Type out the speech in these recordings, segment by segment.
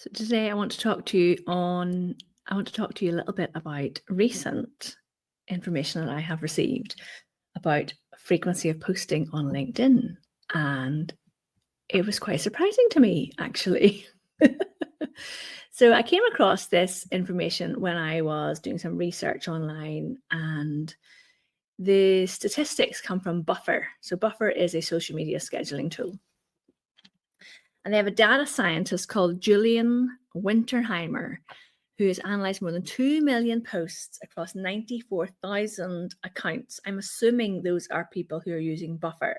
So today I want to talk to you a little bit about recent information that I have received about frequency of posting on LinkedIn. And it was quite surprising to me, actually. So I came across this information when I was doing some research online, and the statistics come from Buffer. So Buffer is a social media scheduling tool. And they have a data scientist called Julian Winterheimer, who has analyzed more than 2 million posts across 94,000 accounts. I'm assuming those are people who are using Buffer.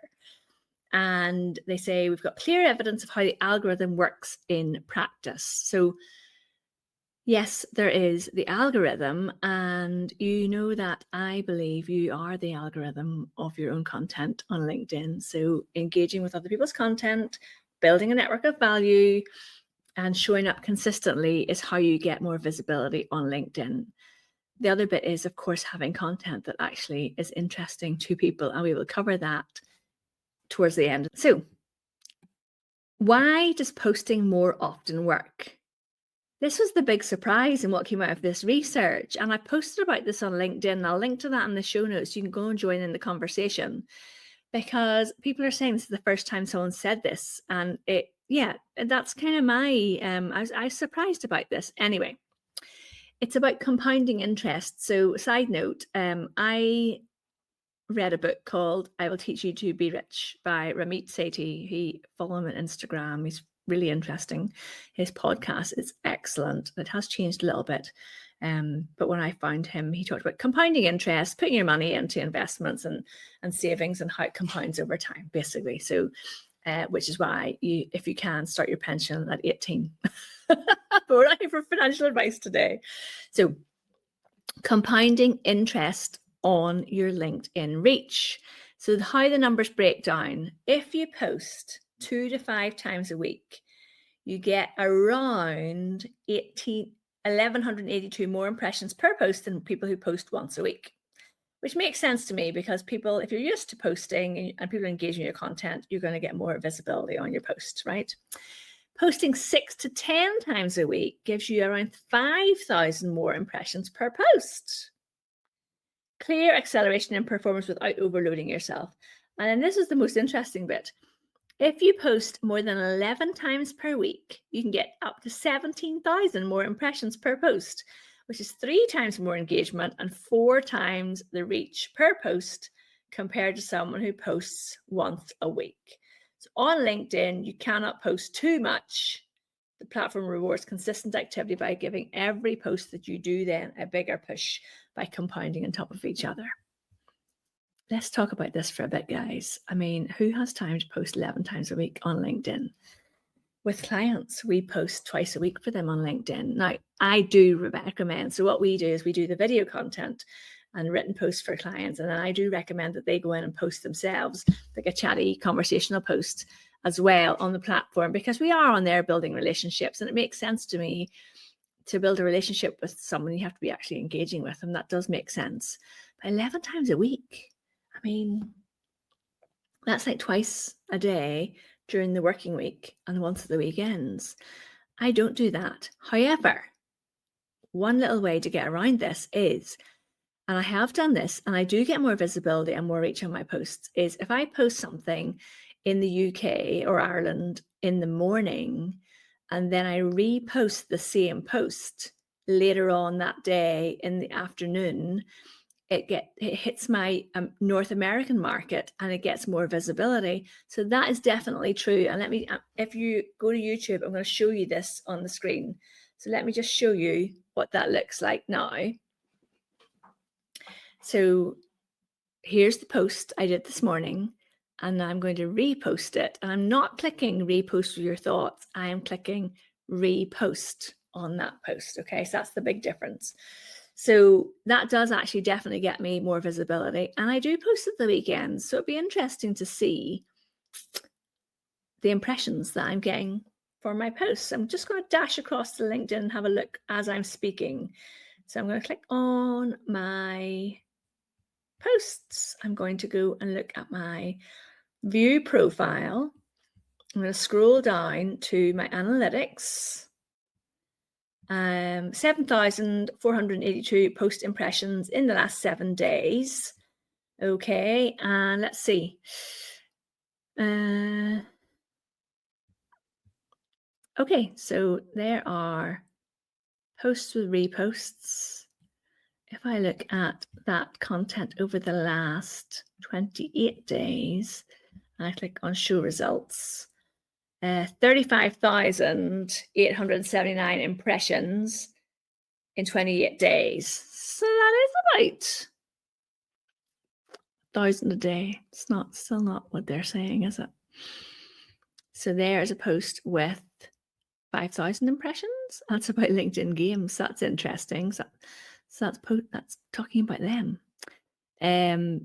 And they say we've got clear evidence of how the algorithm works in practice. So yes, there is the algorithm, and you know that I believe you are the algorithm of your own content on LinkedIn. So engaging with other people's content, building a network of value, and showing up consistently is how you get more visibility on LinkedIn. The other bit is, of course, having content that actually is interesting to people, and we will cover that towards the end. So, why does posting more often work? This was the big surprise in what came out of this research, and I posted about this on LinkedIn, and I'll link to that in the show notes. You can go and join in the conversation, because people are saying this is the first time someone said this, and that's kind of my I was surprised about this. Anyway, it's about compounding interest. So side note, I read a book called I Will Teach You to Be Rich by Ramit Sethi. Follow him on Instagram. He's really interesting. His podcast is excellent. It has changed a little bit. But when I found him, he talked about compounding interest, putting your money into investments and savings, and how it compounds over time, basically. So, which is why if you can, start your pension at 18. But we're not here for financial advice today. So, compounding interest on your LinkedIn reach. So how the numbers break down: if you post 2 to 5 times a week, you get around 1,182 more impressions per post than people who post once a week, which makes sense to me, because people, if you're used to posting and people are engaging in your content, you're going to get more visibility on your posts, right? Posting 6 to 10 times a week gives you around 5,000 more impressions per post. Clear acceleration in performance without overloading yourself. And then this is the most interesting bit. If you post more than 11 times per week, you can get up to 17,000 more impressions per post, which is 3 times more engagement and 4 times the reach per post compared to someone who posts once a week. So on LinkedIn, you cannot post too much. The platform rewards consistent activity by giving every post that you do then a bigger push by compounding on top of each other. Let's talk about this for a bit, guys. I mean, who has time to post 11 times a week on LinkedIn? With clients, we post twice a week for them on LinkedIn. Now, I do recommend, so what we do is we do the video content and written posts for clients, and then I do recommend that they go in and post themselves, like a chatty conversational post as well on the platform, because we are on there building relationships, and it makes sense to me to build a relationship with someone. You have to be actually engaging with them. That does make sense. But 11 times a week, I mean, that's like twice a day during the working week and once at the weekends. I don't do that. However, one little way to get around this is, and I have done this, and I do get more visibility and more reach on my posts, is if I post something in the UK or Ireland in the morning, and then I repost the same post later on that day in the afternoon, it hits my North American market and it gets more visibility. So that is definitely true. And if you go to YouTube, I'm going to show you this on the screen. So let me just show you what that looks like now. So here's the post I did this morning, and I'm going to repost it. And I'm not clicking repost with your thoughts. I am clicking repost on that post. Okay, so that's the big difference. So that does actually definitely get me more visibility. And I do post at the weekends. So it'd be interesting to see the impressions that I'm getting for my posts. I'm just going to dash across to LinkedIn and have a look as I'm speaking. So I'm going to click on my posts. I'm going to go and look at my view profile. I'm going to scroll down to my analytics. 7,482 post impressions in the last 7 days. Okay, and let's see. Okay, so there are posts with reposts. If I look at that content over the last 28 days, and I click on show results, 35,879 impressions in 28 days. So that is about 1,000 a day. It's still not what they're saying, is it? So there's a post with 5,000 impressions. That's about LinkedIn games. That's interesting. So that's talking about them.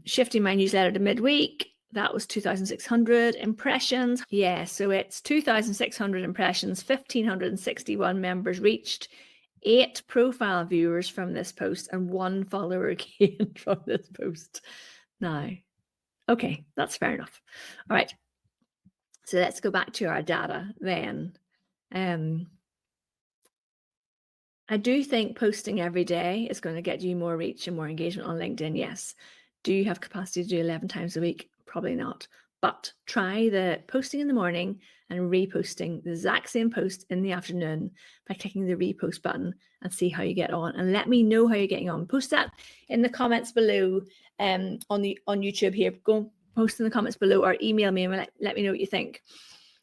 Shifting my newsletter to midweek. That was 2,600 impressions. Yeah, so it's 2,600 impressions, 1,561 members reached, 8 profile viewers from this post, and 1 follower gained from this post. Now, okay, that's fair enough. All right, so let's go back to our data then. I do think posting every day is going to get you more reach and more engagement on LinkedIn. Yes. Do you have capacity to do 11 times a week? Probably not. But try the posting in the morning and reposting the exact same post in the afternoon by clicking the repost button and see how you get on. And let me know how you're getting on. Post that in the comments below on YouTube here. Go post in the comments below or email me and let me know what you think.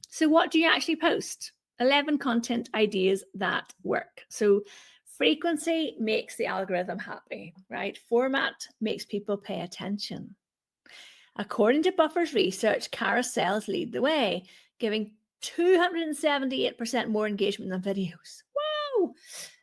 So what do you actually post? 11 content ideas that work. So frequency makes the algorithm happy, right? Format makes people pay attention. According to Buffer's research, carousels lead the way, giving 278% more engagement than videos. Wow!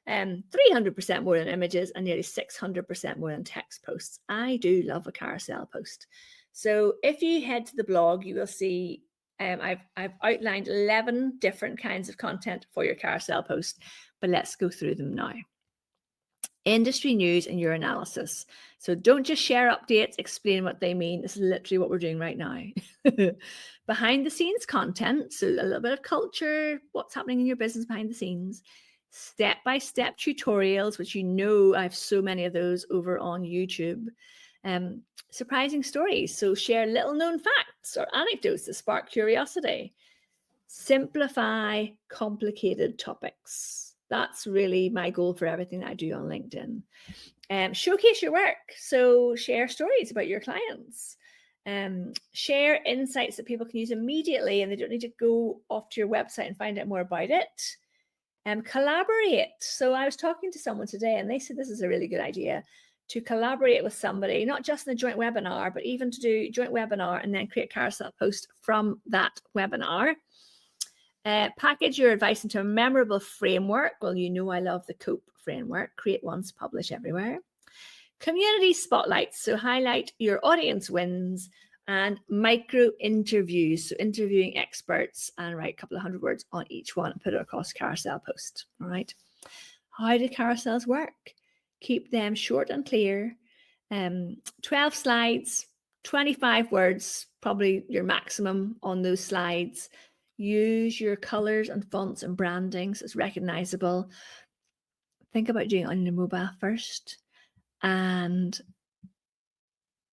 300% more than images and nearly 600% more than text posts. I do love a carousel post. So if you head to the blog, you will see I've outlined 11 different kinds of content for your carousel post, but let's go through them now. Industry news and your analysis. So don't just share updates, explain what they mean. This is literally what we're doing right now. Behind the scenes content, so a little bit of culture, what's happening in your business behind the scenes. Step-by-step tutorials, which you know I have so many of those over on YouTube. Surprising stories. So share little known facts or anecdotes that spark curiosity. Simplify complicated topics. That's really my goal for everything that I do on LinkedIn. Showcase your work. So share stories about your clients. Share insights that people can use immediately and they don't need to go off to your website and find out more about it. Collaborate. So I was talking to someone today and they said this is a really good idea to collaborate with somebody, not just in a joint webinar, but even to do joint webinar and then create a carousel post from that webinar. Package your advice into a memorable framework. Well, you know I love the COPE framework. Create once, publish everywhere. Community spotlights. So highlight your audience wins and micro interviews. So interviewing experts and write a couple of 100 words on each one and put it across a carousel post. All right. How do carousels work? Keep them short and clear. 12 slides, 25 words, probably your maximum on those slides. Use your colors and fonts and branding so it's recognizable. Think about doing it on your mobile first and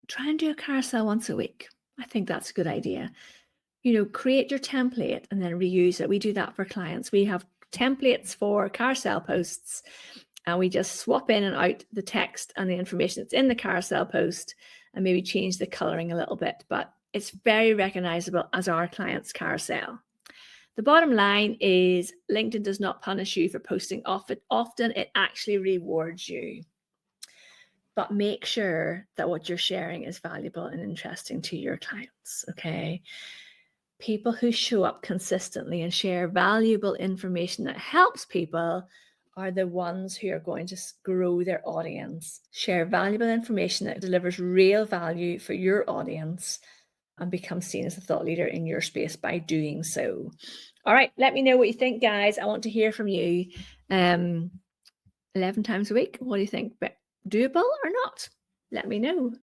try and do a carousel once a week. I think that's a good idea. You know, create your template and then reuse it. We do that for clients. We have templates for carousel posts and we just swap in and out the text and the information that's in the carousel post and maybe change the coloring a little bit, but it's very recognizable as our client's carousel. The bottom line is LinkedIn does not punish you for posting often. It actually rewards you. But make sure that what you're sharing is valuable and interesting to your clients, okay? People who show up consistently and share valuable information that helps people are the ones who are going to grow their audience. Share valuable information that delivers real value for your audience and become seen as a thought leader in your space by doing so. All right, let me know what you think, guys. I want to hear from you. 11 times a week, what do you think? Doable or not? Let me know.